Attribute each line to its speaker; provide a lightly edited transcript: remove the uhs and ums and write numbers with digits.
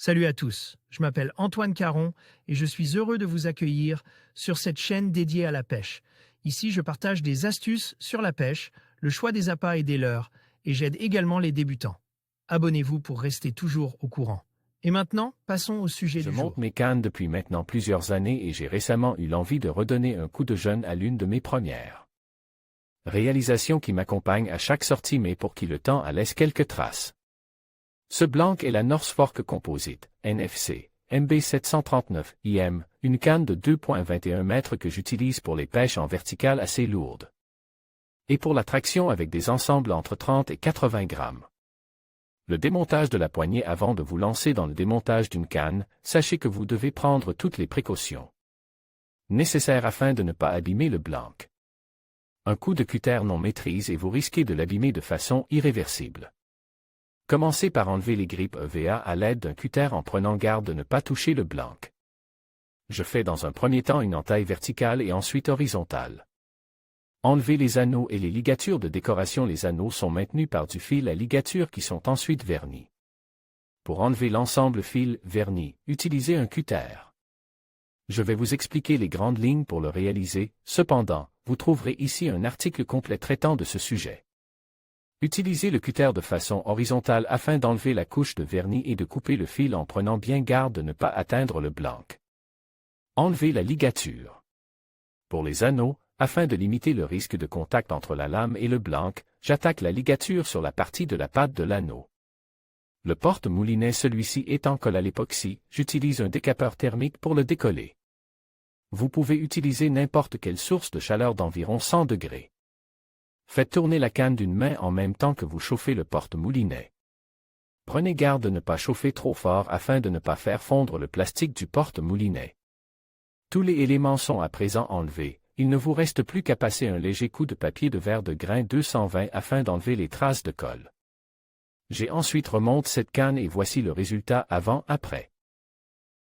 Speaker 1: Salut à tous, je m'appelle Antoine Caron et je suis heureux de vous accueillir sur cette chaîne dédiée à la pêche. Ici, je partage des astuces sur la pêche, le choix des appâts et des leurres, et j'aide également les débutants. Abonnez-vous pour rester toujours au courant. Et maintenant, passons au sujet
Speaker 2: Je
Speaker 1: du jour.
Speaker 2: monte mes cannes depuis maintenant plusieurs années et j'ai récemment eu l'envie de redonner un coup de jeune à l'une de mes premières réalisations qui m'accompagne à chaque sortie mais pour qui le temps a laisse quelques traces. Ce blanc est la North Fork Composite, NFC, MB739 IM, une canne de 2,21 mètres que j'utilise pour les pêches en verticale assez lourdes. Et pour la traction avec des ensembles entre 30 et 80 grammes. Le démontage de la poignée avant de vous lancer dans le démontage d'une canne, sachez que vous devez prendre toutes les précautions nécessaires afin de ne pas abîmer le blanc. Un coup de cutter non maîtrise et vous risquez de l'abîmer de façon irréversible. Commencez par enlever les grippes EVA à l'aide d'un cutter en prenant garde de ne pas toucher le blanc. Je fais dans un premier temps une entaille verticale et ensuite horizontale. Enlevez les anneaux et les ligatures de décoration. Les anneaux sont maintenus par du fil à ligature qui sont ensuite vernis. Pour enlever l'ensemble fil verni, utilisez un cutter. Je vais vous expliquer les grandes lignes pour le réaliser, cependant, vous trouverez ici un article complet traitant de ce sujet. Utilisez le cutter de façon horizontale afin d'enlever la couche de vernis et de couper le fil en prenant bien garde de ne pas atteindre le blanc. Enlevez la ligature. Pour les anneaux, afin de limiter le risque de contact entre la lame et le blanc, j'attaque la ligature sur la partie de la patte de l'anneau. Le porte-moulinet, celui-ci est en colle à l'époxy, j'utilise un décapeur thermique pour le décoller. Vous pouvez utiliser n'importe quelle source de chaleur d'environ 100 degrés. Faites tourner la canne d'une main en même temps que vous chauffez le porte-moulinet. Prenez garde de ne pas chauffer trop fort afin de ne pas faire fondre le plastique du porte-moulinet. Tous les éléments sont à présent enlevés, il ne vous reste plus qu'à passer un léger coup de papier de verre de grain 220 afin d'enlever les traces de colle. J'ai ensuite remonté cette canne et voici le résultat avant-après.